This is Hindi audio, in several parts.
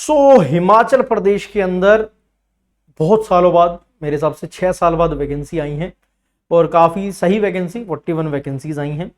हिमाचल प्रदेश के अंदर बहुत सालों बाद, मेरे हिसाब से 6 साल बाद वैकेंसी आई हैं और काफ़ी सही वैकेंसी 41 वैकेंसीज आई हैं।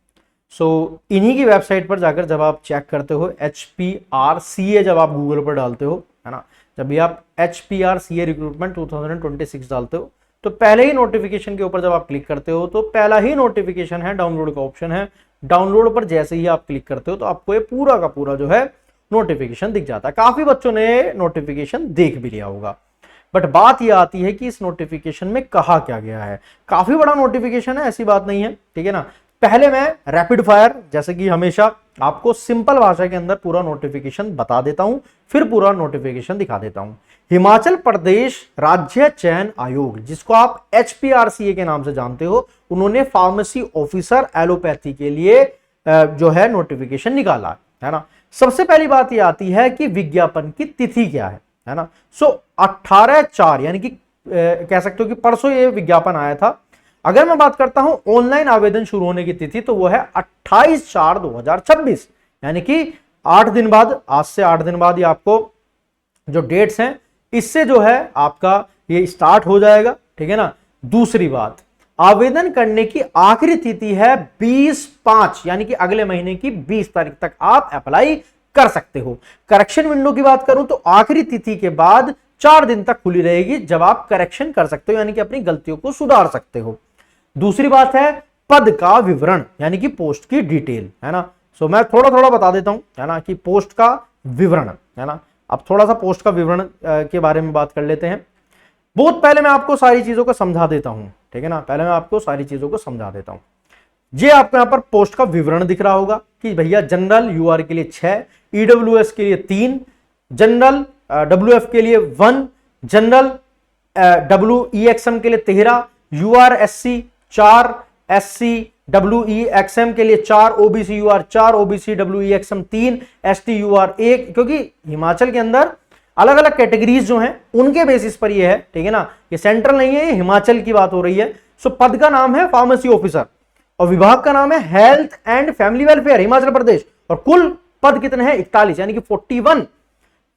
इन्हीं की वेबसाइट पर जाकर जब आप चेक करते हो HPRCA, जब आप गूगल पर डालते हो, है ना, जब भी आप HPRCA रिक्रूटमेंट 2026 डालते हो तो पहले ही नोटिफिकेशन के ऊपर जब आप क्लिक करते हो तो पहला ही नोटिफिकेशन है, डाउनलोड का ऑप्शन है। डाउनलोड पर जैसे ही आप क्लिक करते हो तो आपको ये पूरा का पूरा जो है नोटिफिकेशन दिख जाता है। काफी बच्चों ने नोटिफिकेशन देख भी लिया होगा, बट बात यह आती है कि इस नोटिफिकेशन में कहा क्या गया है। काफी बड़ा नोटिफिकेशन है, ऐसी बात नहीं है, ठीक है ना। पहले मैं रैपिड फायर, जैसे कि हमेशा, आपको सिंपल भाषा के अंदर पूरा नोटिफिकेशन बता देता हूं, फिर पूरा नोटिफिकेशन दिखा देता हूं। हिमाचल प्रदेश राज्य चयन आयोग, जिसको आप HPRCA के नाम से जानते हो, उन्होंने फार्मेसी ऑफिसर एलोपैथी के लिए जो है नोटिफिकेशन निकाला है ना। सबसे पहली बात यह आती है कि विज्ञापन की तिथि क्या है ना। 18/4 यानी कि कह सकते हो कि परसों ये विज्ञापन आया था। अगर मैं बात करता हूं ऑनलाइन आवेदन शुरू होने की तिथि, तो वो है 28/4/2026, यानी कि 8 दिन बाद, आज से 8 दिन बाद ये आपको जो डेट्स हैं इससे जो है आपका ये स्टार्ट हो जाएगा, ठीक है ना। दूसरी बात, आवेदन करने की आखिरी तिथि है 20/5, यानी कि अगले महीने की 20 तारीख तक आप अप्लाई कर सकते हो। करेक्शन विंडो की बात करूं तो आखिरी तिथि के बाद 4 दिन तक खुली रहेगी, जब आप करेक्शन कर सकते हो, यानी कि अपनी गलतियों को सुधार सकते हो। दूसरी बात है पद का विवरण, यानी कि पोस्ट की डिटेल, है ना। मैं थोड़ा थोड़ा बता देता हूं, है ना, कि पोस्ट का विवरण, है ना। अब थोड़ा सा पोस्ट का विवरण के बारे में बात कर लेते हैं। बहुत पहले मैं आपको सारी चीजों को समझा देता हूं, ठीक है ना। पहले मैं आपको सारी चीजों को समझा देता हूं। ये आपको यहां पर पोस्ट का विवरण दिख रहा होगा कि भैया जनरल UR के लिए 6, EWS के लिए 3, जनरल WF के लिए 1, जनरल WEXM के लिए 13, UR SC 4, SC WEXM के लिए 4, OBC UR 4, OBC WEXM 3, ST UR 1, क्योंकि हिमाचल के अंदर अलग अलग कैटेगरीज जो हैं उनके बेसिस पर ये है, ठीक है ना। ये सेंट्रल नहीं है, ये हिमाचल की बात हो रही है। पद का नाम है फार्मेसी ऑफिसर और विभाग का नाम है health and family welfare Himachal Pradesh, और कुल पद कितने हैं 41, यानी कि 41।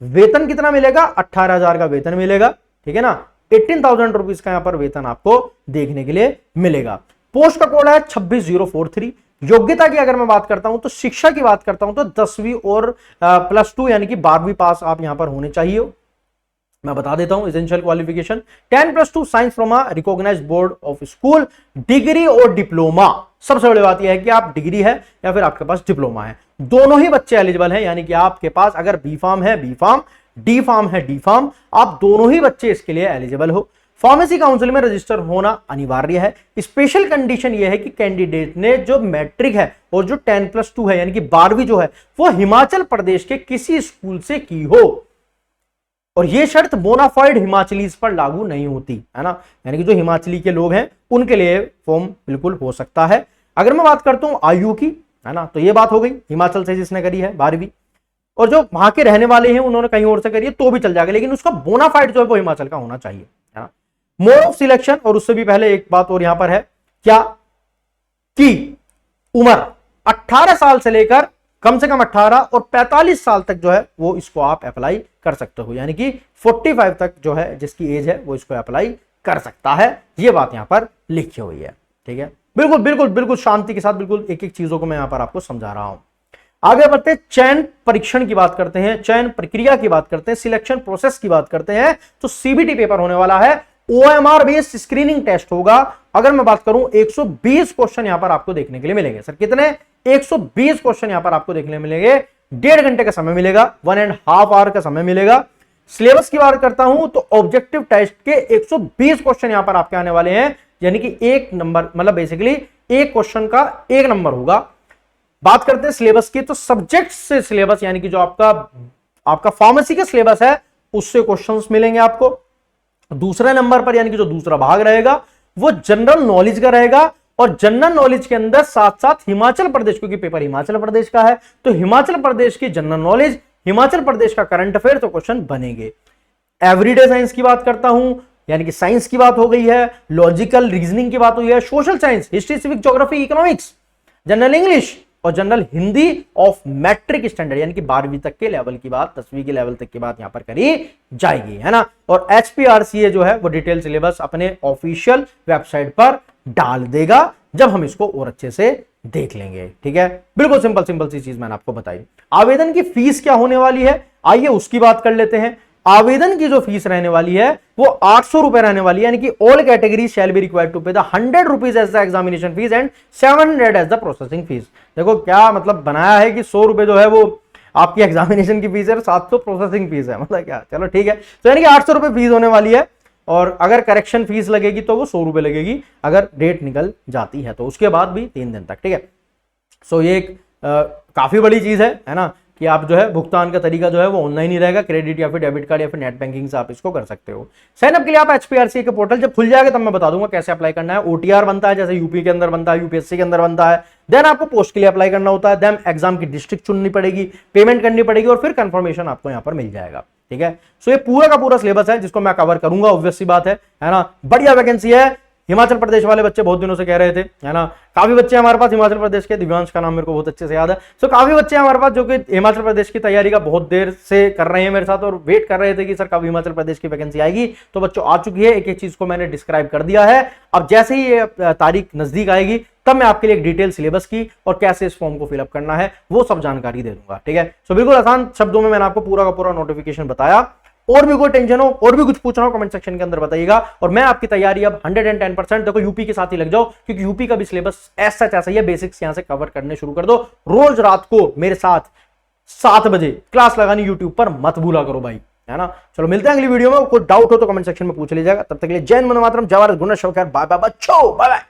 वेतन कितना मिलेगा 18,000 का वेतन मिलेगा, ठीक है ना। 18,000 रुपीज का यहां पर वेतन आपको देखने के लिए मिलेगा। पोस्ट का कोड है 26,043। योग्यता की अगर मैं बात करता हूं तो शिक्षा की बात करता हूं तो 10वीं और +2 यानी कि 12वीं पास आप यहां पर होने चाहिए। मैं बता देता हूं essential qualification 10+2 science from a recognised board of school, degree और डिप्लोमा। सबसे बड़ी बात यह है कि आप डिग्री है या फिर आपके पास डिप्लोमा है, दोनों ही बच्चे एलिजिबल हैं, यानी कि आपके पास अगर बी फार्म है बी फार्म, डी फार्म है डी फार्म, आप दोनों ही बच्चे इसके लिए एलिजिबल हो। फार्मेसी काउंसिल में रजिस्टर होना अनिवार्य है। स्पेशल कंडीशन यह है कि कैंडिडेट ने जो मैट्रिक है और जो 10+2 है यानी कि 12वीं जो है वो हिमाचल प्रदेश के किसी स्कूल से की हो, और यह शर्त बोनाफाइड हिमाचलीज पर लागू नहीं होती, है ना। यानी कि जो हिमाचली के लोग हैं उनके लिए फॉर्म बिल्कुल हो सकता है। अगर मैं बात करता हूं आयु की, है ना, तो यह बात हो गई हिमाचल से जिसने करी है 12वीं, और जो वहां के रहने वाले हैं उन्होंने कहीं और से करी है तो भी चल जाएगा, लेकिन उसका बोनाफाइड जो है वो हिमाचल का होना चाहिए, है ना। मोड ऑफ सिलेक्शन, और उससे भी पहले एक बात और यहां पर है क्या कि उम्र 18 साल से लेकर कम से कम 18 और 45 साल तक जो है वो इसको आप अप्लाई कर सकते हो, यानी कि 45 तक जो है जिसकी एज है वो इसको अप्लाई कर सकता है। ये बात यहां पर लिखी हुई है, ठीक है। बिल्कुल बिल्कुल बिल्कुल शांति के साथ बिल्कुल एक एक चीजों को मैं यहां पर आपको समझा रहा हूं। आगे बढ़ते हैं, चयन परीक्षण की बात करते हैं, चयन प्रक्रिया की बात करते हैं, सिलेक्शन प्रोसेस की बात करते हैं। तो CBT पेपर होने वाला है, OMR बेस्ड स्क्रीनिंग टेस्ट होगा। अगर मैं बात करूं 120 क्वेश्चन यहां पर आपको देखने के लिए मिलेंगे। सर कितने? 120 क्वेश्चन यहां पर आपको देखने मिलेंगे। 1.5 घंटे का समय मिलेगा, 1.5 आवर का समय मिलेगा। सिलेबस की बात करता हूं तो ऑब्जेक्टिव टेस्ट के 120 क्वेश्चन यहां पर आपके आने वाले हैं, यानी कि 1 नंबर, मतलब बेसिकली एक क्वेश्चन का 1 नंबर होगा। बात करते हैं सिलेबस की, तो सब्जेक्ट से सिलेबस यानी कि जो आपका फार्मेसी का सिलेबस है उससे क्वेश्चंस मिलेंगे आपको। दूसरे नंबर पर यानी कि जो दूसरा भाग रहेगा वो जनरल नॉलेज का रहेगा, और जनरल नॉलेज के अंदर साथ साथ हिमाचल प्रदेश, क्योंकि पेपर हिमाचल प्रदेश का है तो हिमाचल प्रदेश की जनरल नॉलेज, हिमाचल प्रदेश का करंट अफेयर तो क्वेश्चन बनेंगे। एवरीडे साइंस की बात करता हूं, यानी कि साइंस की बात हो गई है, लॉजिकल रीजनिंग की बात हुई है, social science, history, civic, geography, economics, general English, और general Hindi of matric standard यानी कि 12वीं तक के लेवल की बात, 10वीं के लेवल तक की बात यहां पर करी जाएगी, है ना। और HPRCA जो है वो डिटेल सिलेबस अपने ऑफिशियल वेबसाइट पर डाल देगा जब हम इसको और अच्छे से देख लेंगे, ठीक है। बिल्कुल सिंपल सी चीज मैंने आपको बताई। आवेदन की फीस क्या होने वाली है, आइए उसकी बात कर लेते हैं। आवेदन की जो फीस रहने वाली है वो 800 रुपए रहने वाली है, यानी कि all category shall be required to pay the 100 rupees as the examination fees and 700 as the processing fees. देखो क्या मतलब बनाया है कि 100 रुपए जो है वो आपकी एग्जामिनेशन की फीस है और 700 प्रोसेसिंग फीस है, मतलब क्या, चलो ठीक है। तो यानी कि 800 रुपए फीस होने वाली है, और अगर करेक्शन फीस लगेगी तो वो 100 रुपए लगेगी अगर डेट निकल जाती है तो, उसके बाद भी 3 दिन तक, ठीक है। सो ये एक काफी बड़ी चीज है ना, कि आप जो है भुगतान का तरीका जो है वो ऑनलाइन ही रहेगा, क्रेडिट या फिर डेबिट कार्ड या फिर नेट बैंकिंग से आप इसको कर सकते हो। साइन अप के लिए आप HPRCA के पोर्टल जब खुल जाएगा तब मैं बता दूंगा कैसे अप्लाई करना है। OTR बनता है जैसे यूपी के अंदर बनता है, UPSC के अंदर बनता है, देन आपको पोस्ट के लिए अप्लाई करना होता है, देन एग्जाम की डिस्ट्रिक्ट चुननी पड़ेगी, पेमेंट करनी पड़ेगी और फिर कंफर्मेशन आपको यहाँ पर मिल जाएगा, ठीक है। सो ये पूरा का पूरा सिलेबस है जिसको मैं कवर करूंगा, ऑब्वियस सी बात है ना। बढ़िया वैकेंसी है, हिमाचल प्रदेश वाले बच्चे बहुत दिनों से कह रहे थे, है ना। काफी बच्चे हमारे पास हिमाचल प्रदेश के, दिव्यांश का नाम मेरे को बहुत अच्छे से याद है। सो काफी बच्चे हमारे पास जो कि हिमाचल प्रदेश की तैयारी का बहुत देर से कर रहे हैं मेरे साथ और वेट कर रहे थे कि सर कब हिमाचल प्रदेश की वैकेंसी आएगी। तो बच्चों आ चुकी है, एक एक चीज को मैंने डिस्क्राइब कर दिया है। अब जैसे ही ये तारीख नजदीक आएगी तब मैं आपके लिए एक डिटेल सिलेबस की और कैसे इस फॉर्म को फिलअप करना है वो सब जानकारी दे दूंगा, ठीक है। सो बिल्कुल आसान शब्दों में मैंने आपको पूरा का पूरा नोटिफिकेशन बताया। और भी कोई टेंशन हो और भी कुछ पूछना हो कमेंट सेक्शन के अंदर बताइएगा, और मैं आपकी तैयारी अब 110% देखो यूपी के साथ ही लग जाओ, क्योंकि यूपी का भी सिलेबस ऐसा ही है, बेसिक्स यहां से कवर करने शुरू कर दो। रोज रात को मेरे साथ 7 बजे क्लास लगानी यूट्यूब पर मत भूला करो भाई, है ना। चलो मिलते हैं अगली वीडियो में, कोई डाउट हो तो कमेंट सेक्शन में पूछ लीजिएगा। तब तक के लिए जय हिंद, वंदे मातरम, जय भारत, गुण शौक, बाय बाय बच्चों, बाय बाय।